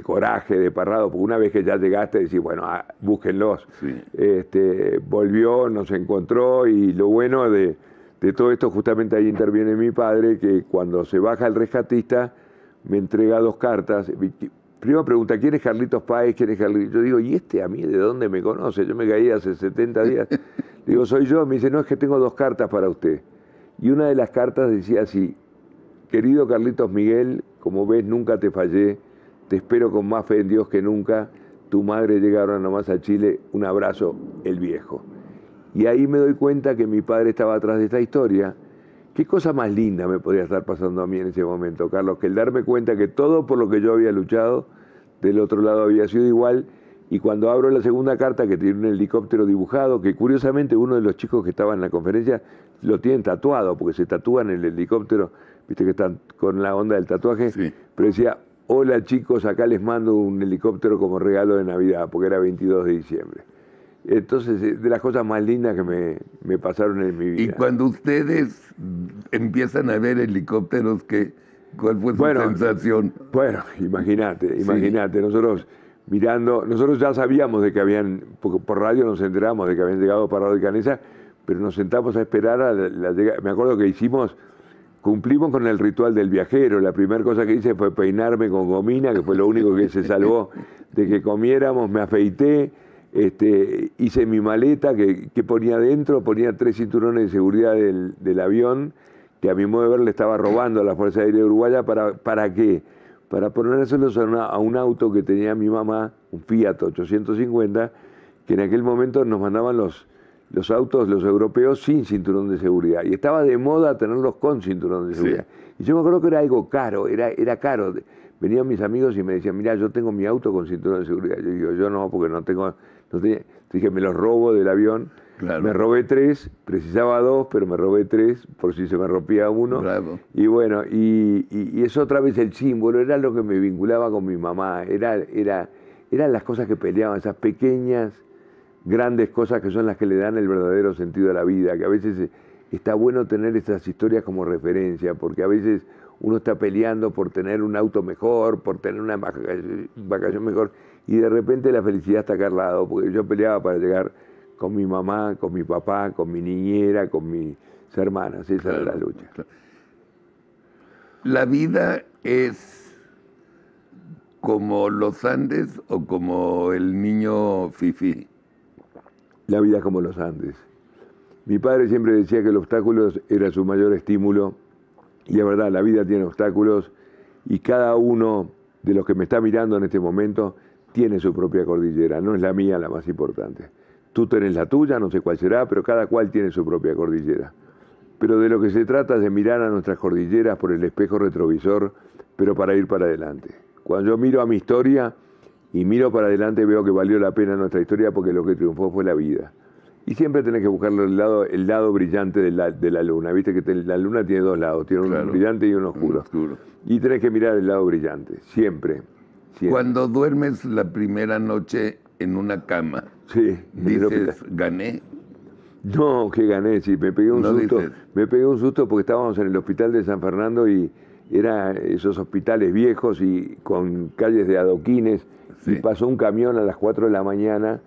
coraje de Parrado, porque una vez que ya llegaste, decís, bueno, búsquenlos. Sí. Volvió, nos encontró, y lo bueno de todo esto, justamente ahí interviene mi padre, que cuando se baja el rescatista, me entrega 2 cartas. Primero pregunta, ¿quién es Carlitos Páez? ¿Quién es Carlitos? Yo digo, ¿y a mí de dónde me conoce? Yo me caí hace 70 días. Digo, soy yo. Me dice, no, es que tengo 2 cartas para usted. Y una de las cartas decía así: querido Carlitos Miguel, como ves, nunca te fallé. Te espero con más fe en Dios que nunca. Tu madre llega ahora nomás a Chile. Un abrazo, el viejo. Y ahí me doy cuenta que mi padre estaba atrás de esta historia. ¿Qué cosa más linda me podía estar pasando a mí en ese momento, Carlos? Que el darme cuenta que todo por lo que yo había luchado, del otro lado había sido igual. Y cuando abro la segunda carta, que tiene un helicóptero dibujado, que curiosamente uno de los chicos que estaba en la conferencia lo tienen tatuado, porque se tatúan el helicóptero, viste que están con la onda del tatuaje, sí. Pero decía, hola chicos, acá les mando un helicóptero como regalo de Navidad, porque era 22 de diciembre. Entonces, de las cosas más lindas que me pasaron en mi vida. Y cuando ustedes empiezan a ver helicópteros, ¿cuál fue su sensación? Bueno, imagínate, nosotros mirando, nosotros ya sabíamos de que habían, porque por radio nos enteramos de que habían llegado Parrado y Canessa, pero nos sentamos a esperar a la llegada. Me acuerdo que cumplimos con el ritual del viajero. La primera cosa que hice fue peinarme con gomina, que fue lo único que se salvó de que comiéramos. Me afeité, hice mi maleta que ponía adentro, ponía 3 cinturones de seguridad del avión, que a mi modo de ver le estaba robando a la Fuerza Aérea Uruguaya. ¿Para qué? Para ponérselos a un auto que tenía mi mamá, un Fiat 850, que en aquel momento nos mandaban los autos, los europeos, sin cinturón de seguridad. Y estaba de moda tenerlos con cinturón de seguridad. Sí. Y yo me acuerdo que era algo caro, era caro. Venían mis amigos y me decían, mirá, yo tengo mi auto con cinturón de seguridad. Yo digo, yo no, porque no tenía. Dije, me los robo del avión. Claro. Me robé 3, precisaba 2, pero me robé 3 por si se me rompía uno. Bravo. Y bueno, y es otra vez el símbolo, era lo que me vinculaba con mi mamá, eran las cosas que peleaban, esas pequeñas, grandes cosas que son las que le dan el verdadero sentido a la vida, que a veces está bueno tener estas historias como referencia, porque a veces uno está peleando por tener un auto mejor, por tener una vacación mejor, y de repente la felicidad está acá al lado, porque yo peleaba para llegar con mi mamá, con mi papá, con mi niñera, con mis hermanas. Esa era la lucha. Claro. ¿La vida es como los Andes o como el niño Fifi? La vida es como los Andes. Mi padre siempre decía que el obstáculo era su mayor estímulo, y es verdad, la vida tiene obstáculos, y cada uno de los que me está mirando en este momento tiene su propia cordillera, no es la mía la más importante. Tú tenés la tuya, no sé cuál será, pero cada cual tiene su propia cordillera. Pero de lo que se trata es de mirar a nuestras cordilleras por el espejo retrovisor, pero para ir para adelante. Cuando yo miro a mi historia y miro para adelante, veo que valió la pena nuestra historia, porque lo que triunfó fue la vida. Y siempre tenés que buscar el lado brillante de la luna. Viste que la luna tiene 2 lados, tiene uno brillante y uno oscuro. Y tenés que mirar el lado brillante, siempre. Cuando duermes la primera noche en una cama, sí, dices, ¿gané? No, que gané, sí, me pegué un susto. Dices. Me pegué un susto porque estábamos en el hospital de San Fernando y eran esos hospitales viejos y con calles de adoquines, sí. Y pasó un camión a las 4 de la mañana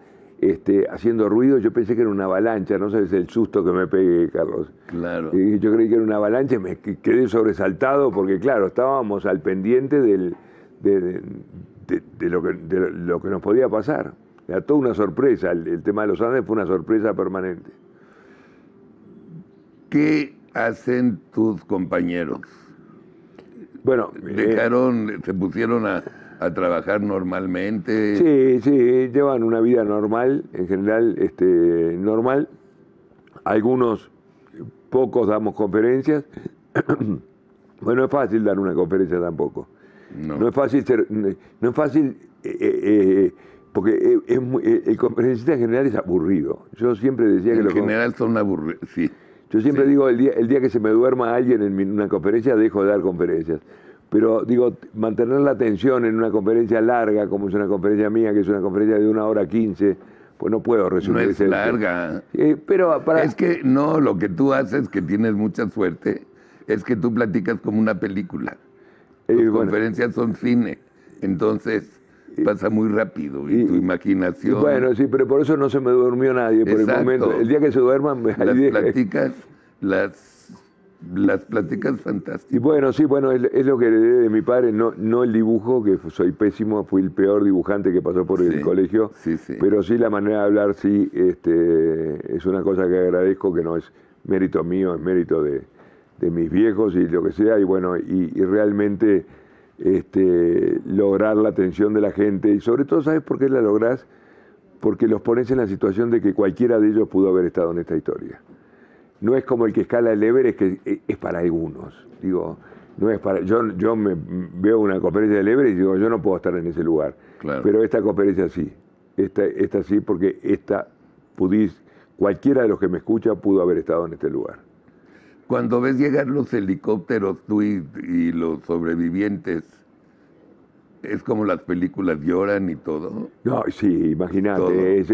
haciendo ruido. Yo pensé que era una avalancha, no sabes el susto que me pegué, Carlos. Claro. Y yo creí que era una avalancha y me quedé sobresaltado porque, claro, estábamos al pendiente de lo que nos podía pasar. Era toda una sorpresa. El tema de los Andes fue una sorpresa permanente. ¿Qué hacen tus compañeros? Bueno, Se pusieron a trabajar normalmente. sí, llevan una vida normal, en general normal. Algunos, pocos damos conferencias. Bueno, no es fácil dar una conferencia tampoco. No es fácil porque el conferencista en general es aburrido. Yo siempre decía que en general son aburridos, sí. Yo siempre digo, el día que se me duerma alguien en una conferencia, dejo de dar conferencias. Pero digo, mantener la atención en una conferencia larga, como es una conferencia mía, que es una conferencia de 1 hora 15, pues no puedo resumir. No es larga. Pero Es que no, lo que tú haces, que tienes mucha suerte, es que tú platicas como una película. Tus conferencias son cine. Entonces pasa muy rápido y tu imaginación. Bueno, sí, pero por eso no se me durmió nadie. Por el momento, el día que se duerman, las platicas fantásticas. Y bueno, sí, es lo que heredé de mi padre, no el dibujo, que soy pésimo, fui el peor dibujante que pasó por el colegio, sí. Pero sí la manera de hablar, sí, es una cosa que agradezco, que no es mérito mío, es mérito de mis viejos y lo que sea, y bueno, y realmente lograr la atención de la gente, y sobre todo, ¿sabes por qué la lográs? Porque los pones en la situación de que cualquiera de ellos pudo haber estado en esta historia. No es como el que escala el Everest, que es para algunos. Digo, no es para. Yo me veo una conferencia del Everest y digo, yo no puedo estar en ese lugar. Claro. Pero esta conferencia sí. Esta sí, porque cualquiera de los que me escucha pudo haber estado en este lugar. Cuando ves llegar los helicópteros, tú y los sobrevivientes, ¿es como las películas, lloran y todo? No, sí, imagínate, es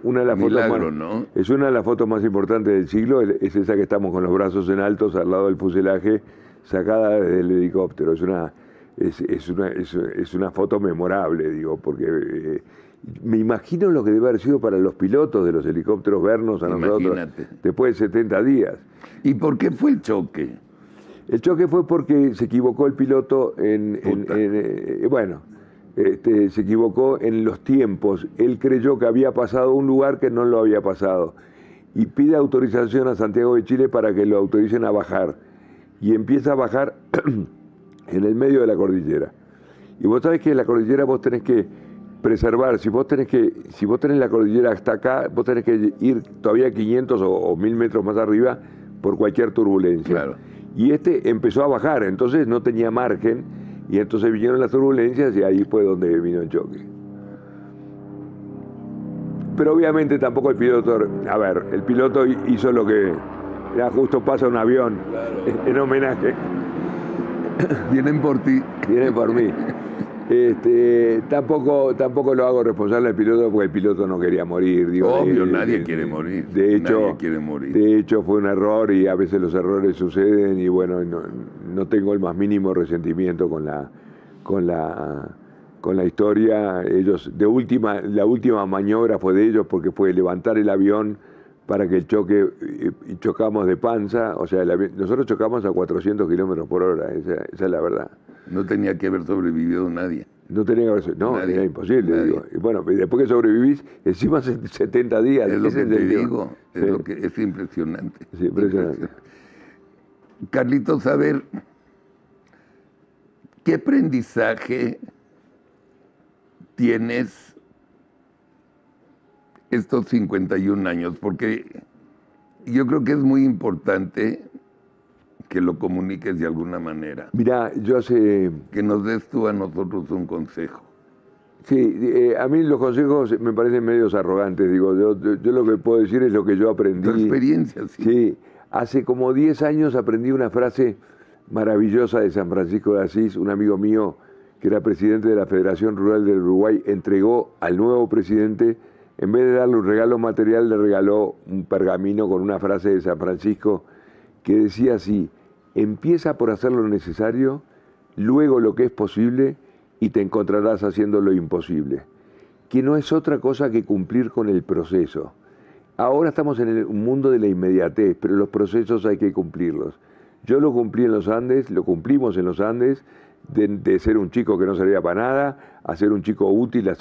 una de las Milagro, fotos más, ¿no? Es una de las fotos más importantes del siglo, es esa que estamos con los brazos en altos al lado del fuselaje, sacada desde el helicóptero. Es una foto memorable, digo, porque me imagino lo que debe haber sido para los pilotos de los helicópteros vernos a nosotros después de 70 días. ¿Y por qué fue el choque? El choque fue porque se equivocó el piloto se equivocó en los tiempos. Él creyó que había pasado un lugar que no lo había pasado. Y pide autorización a Santiago de Chile para que lo autoricen a bajar. Y empieza a bajar en el medio de la cordillera. Y vos sabés que en la cordillera vos tenés que preservar. Si vos tenés la cordillera hasta acá, vos tenés que ir todavía 500 o 1000 metros más arriba por cualquier turbulencia. Claro. Y empezó a bajar, entonces no tenía margen, y entonces vinieron las turbulencias y ahí fue donde vino el choque. Pero obviamente tampoco el piloto hizo lo que ya justo pasa un avión, claro, en homenaje. Vienen por ti. Vienen por mí. Tampoco lo hago responsable al piloto, porque el piloto no quería morir. Obvio, nadie quiere morir. De hecho, fue un error, y a veces los errores suceden, y bueno, no tengo el más mínimo resentimiento con la historia. Ellos, la última maniobra fue de ellos, porque fue levantar el avión para que el choque, y chocamos de panza. O sea, nosotros chocamos a 400 kilómetros por hora, esa es la verdad. No tenía que haber sobrevivido nadie. No tenía que haber sobrevivido, no, era imposible. Digo. Y bueno, después que sobrevivís, encima 70 días. Es lo que te digo, es impresionante. Sí, impresionante. Carlitos, a ver, ¿qué aprendizaje tienes estos 51 años? Porque yo creo que es muy importante que lo comuniques de alguna manera. Mirá, que nos des tú a nosotros un consejo. Sí, a mí los consejos me parecen medios arrogantes. Digo, yo lo que puedo decir es lo que yo aprendí. Tu experiencia, sí. Sí, hace como 10 años aprendí una frase maravillosa de San Francisco de Asís. Un amigo mío, que era presidente de la Federación Rural del Uruguay, entregó al nuevo presidente, en vez de darle un regalo material, le regaló un pergamino con una frase de San Francisco que decía así: empieza por hacer lo necesario, luego lo que es posible, y te encontrarás haciendo lo imposible. Que no es otra cosa que cumplir con el proceso. Ahora estamos en el mundo de la inmediatez, pero los procesos hay que cumplirlos. Yo lo cumplí en los Andes, lo cumplimos en los Andes, de ser un chico que no servía para nada, a ser un chico útil, a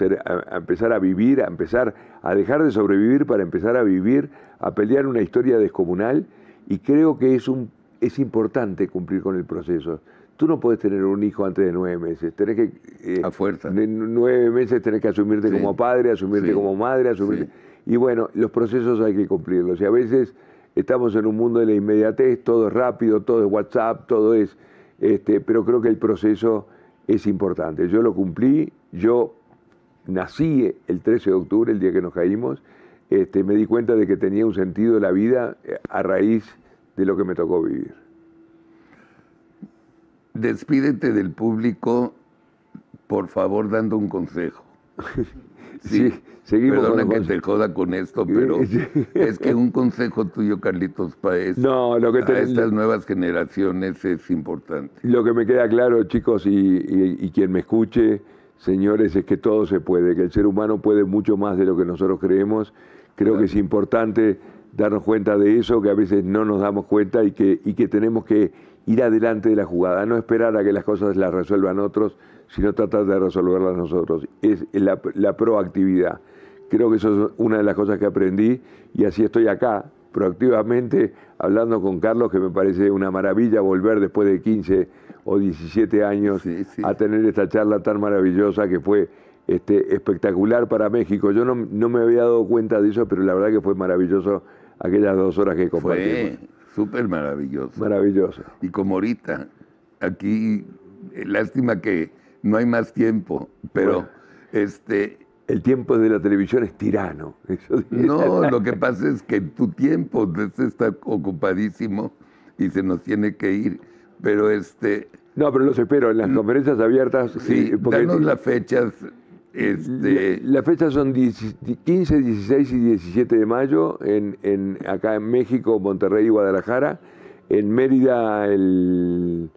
empezar a vivir, a empezar a dejar de sobrevivir para empezar a vivir, a pelear una historia descomunal, y creo que es un es importante cumplir con el proceso. Tú no puedes tener un hijo antes de 9 meses. Tenés que, a fuerza. En 9 meses tenés que asumirte como padre, asumirte como madre, asumirte... Y bueno, los procesos hay que cumplirlos. Y a veces estamos en un mundo de la inmediatez, todo es rápido, todo es WhatsApp, todo es... pero creo que el proceso es importante. Yo lo cumplí, yo nací el 13 de octubre, el día que nos caímos, me di cuenta de que tenía un sentido la vida a raíz de lo que me tocó vivir. Despídete del público, por favor, dando un consejo. Sí, seguimos. Perdona que te joda con esto, pero es que un consejo tuyo, Carlitos Páez, a estas nuevas generaciones es importante. Lo que me queda claro, chicos, y quien me escuche, señores, es que todo se puede, que el ser humano puede mucho más de lo que nosotros creemos. Creo que es importante darnos cuenta de eso, que a veces no nos damos cuenta y que tenemos que ir adelante de la jugada, no esperar a que las cosas las resuelvan otros, sino tratar de resolverlas nosotros. Es la proactividad. Creo que eso es una de las cosas que aprendí y así estoy acá, proactivamente, hablando con Carlos, que me parece una maravilla volver después de 15 o 17 años a tener esta charla tan maravillosa que fue espectacular para México. Yo no me había dado cuenta de eso, pero la verdad que fue maravilloso aquellas 2 horas que compartimos. Fue súper maravilloso. Maravilloso. Y como ahorita, aquí, lástima que no hay más tiempo, pero el tiempo de la televisión es tirano. No, lo que pasa es que tu tiempo está ocupadísimo y se nos tiene que ir, pero No, pero los espero en las conferencias abiertas. Sí, danos las fechas. Las fechas son 15, 16 y 17 de mayo, acá en México, Monterrey y Guadalajara. En Mérida, no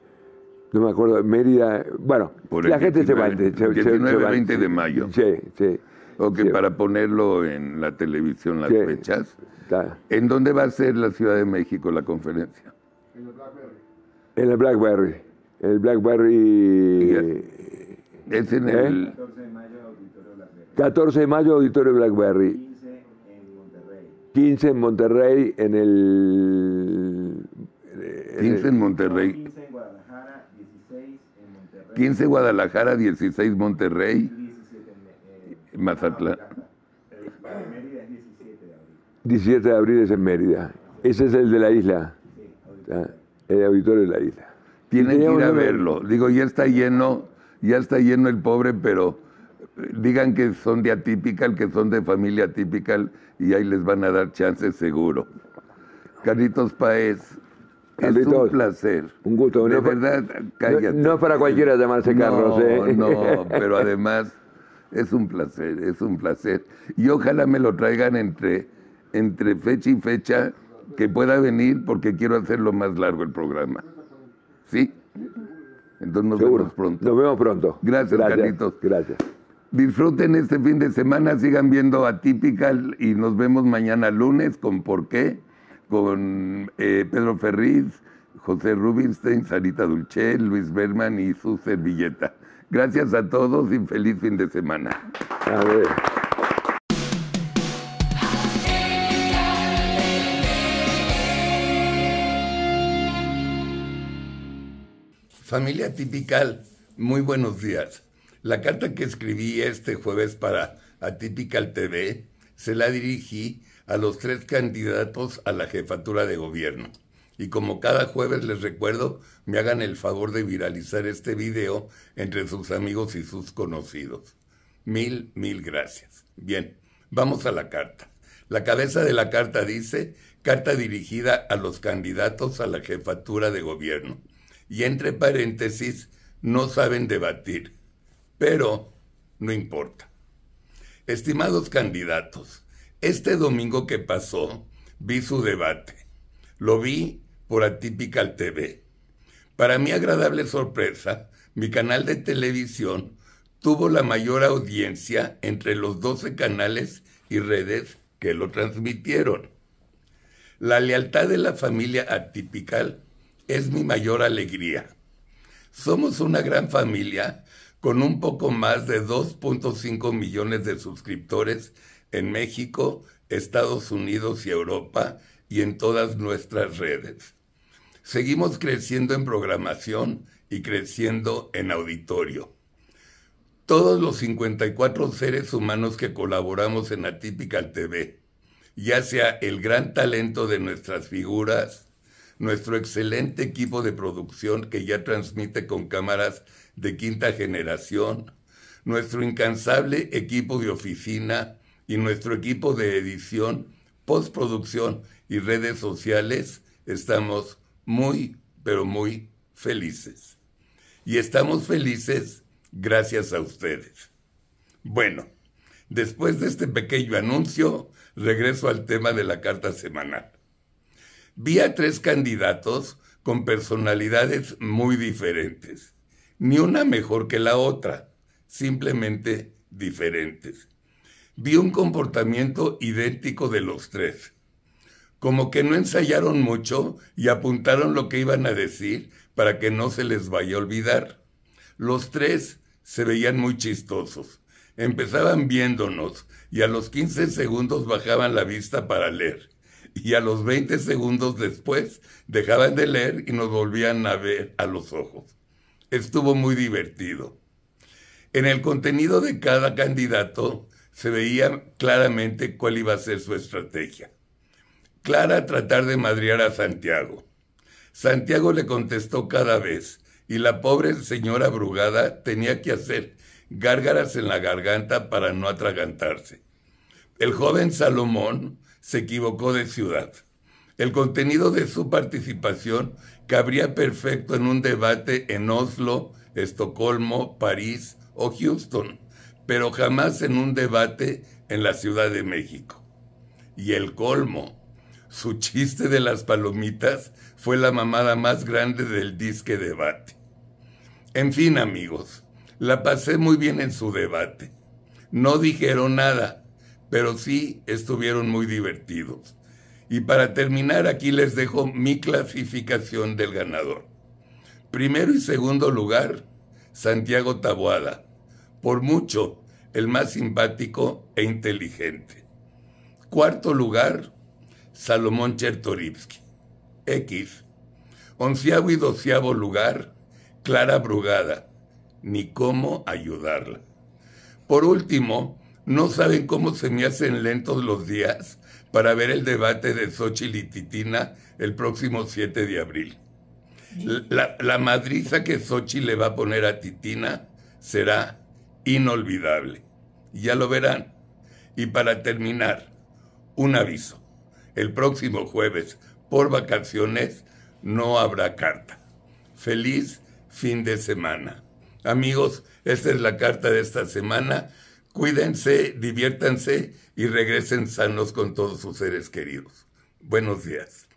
me acuerdo, Mérida... Bueno, la gente se va. 19-20 de mayo. Sí. Ok, sí. Para ponerlo en la televisión las fechas. ¿En dónde va a ser la Ciudad de México la conferencia? En el Blackberry. En el Blackberry. El Blackberry... Es en el... 14 de mayo, Auditorio Blackberry. 15 en Monterrey, en el... 15 en Monterrey. 15 en Guadalajara, 16 en Monterrey. 15 Guadalajara, 16 Monterrey. 17 en Mazatlán. Mérida es 17 de abril. 17 de abril es en Mérida. Ese es el de la isla. Sí, el auditorio de la isla. Tienen que ir a verlo. Digo, ya está lleno el pobre, pero digan que son de Atypical, que son de familia Atypical, y ahí les van a dar chances seguro. Carlitos Páez, es un placer. Un gusto. De verdad, cállate. No es para cualquiera llamarse Carlos, No, pero además es un placer. Y ojalá me lo traigan entre fecha y fecha, que pueda venir, porque quiero hacerlo más largo el programa. ¿Sí? Entonces nos vemos pronto. Nos vemos pronto. Gracias, Carlitos. Gracias. Disfruten este fin de semana, sigan viendo Atypical y nos vemos mañana lunes con ¿Por qué? Con Pedro Ferriz, José Rubinstein, Sarita Dulcel, Luis Berman y su servilleta. Gracias a todos y feliz fin de semana. A ver. Familia Atypical, muy buenos días. La carta que escribí este jueves para Atypical TV se la dirigí a los 3 candidatos a la jefatura de gobierno. Y como cada jueves les recuerdo, me hagan el favor de viralizar este video entre sus amigos y sus conocidos. Mil gracias. Bien, vamos a la carta. La cabeza de la carta dice, carta dirigida a los candidatos a la jefatura de gobierno. Y entre paréntesis, no saben debatir. Pero no importa. Estimados candidatos, este domingo que pasó, vi su debate. Lo vi por Atypical TV. Para mi agradable sorpresa, mi canal de televisión tuvo la mayor audiencia entre los 12 canales y redes que lo transmitieron. La lealtad de la familia Atypical es mi mayor alegría. Somos una gran familia con un poco más de 2.5 millones de suscriptores en México, Estados Unidos y Europa y en todas nuestras redes. Seguimos creciendo en programación y creciendo en auditorio. Todos los 54 seres humanos que colaboramos en Atypical TV, ya sea el gran talento de nuestras figuras, nuestro excelente equipo de producción que ya transmite con cámaras de quinta generación, nuestro incansable equipo de oficina y nuestro equipo de edición, postproducción y redes sociales, estamos muy, pero muy felices. Y estamos felices gracias a ustedes. Bueno, después de este pequeño anuncio, regreso al tema de la carta semanal. Vi a 3 candidatos con personalidades muy diferentes. Ni una mejor que la otra, simplemente diferentes. Vi un comportamiento idéntico de los 3. Como que no ensayaron mucho y apuntaron lo que iban a decir para que no se les vaya a olvidar. Los 3 se veían muy chistosos. Empezaban viéndonos y a los 15 segundos bajaban la vista para leer. Y a los 20 segundos después dejaban de leer y nos volvían a ver a los ojos. Estuvo muy divertido. En el contenido de cada candidato se veía claramente cuál iba a ser su estrategia. Clara tratar de madrear a Santiago. Santiago le contestó cada vez y la pobre señora Brugada tenía que hacer gárgaras en la garganta para no atragantarse. El joven Salomón se equivocó de ciudad. El contenido de su participación cabría perfecto en un debate en Oslo, Estocolmo, París o Houston, pero jamás en un debate en la Ciudad de México. Y el colmo, su chiste de las palomitas fue la mamada más grande del disque debate. En fin, amigos, la pasé muy bien en su debate. No dijeron nada, pero sí estuvieron muy divertidos. Y para terminar, aquí les dejo mi clasificación del ganador. Primero y segundo lugar, Santiago Taboada. Por mucho, el más simpático e inteligente. Cuarto lugar, Salomón Chertorivsky. X. 11º y 12º lugar, Clara Brugada. Ni cómo ayudarla. Por último, no saben cómo se me hacen lentos los días para ver el debate de Xóchitl y Titina el próximo 7 de abril. La madriza que Xóchitl le va a poner a Titina será inolvidable. Ya lo verán. Y para terminar, un aviso. El próximo jueves, por vacaciones, no habrá carta. Feliz fin de semana. Amigos, esta es la carta de esta semana. Cuídense, diviértanse y regresen sanos con todos sus seres queridos. Buenos días.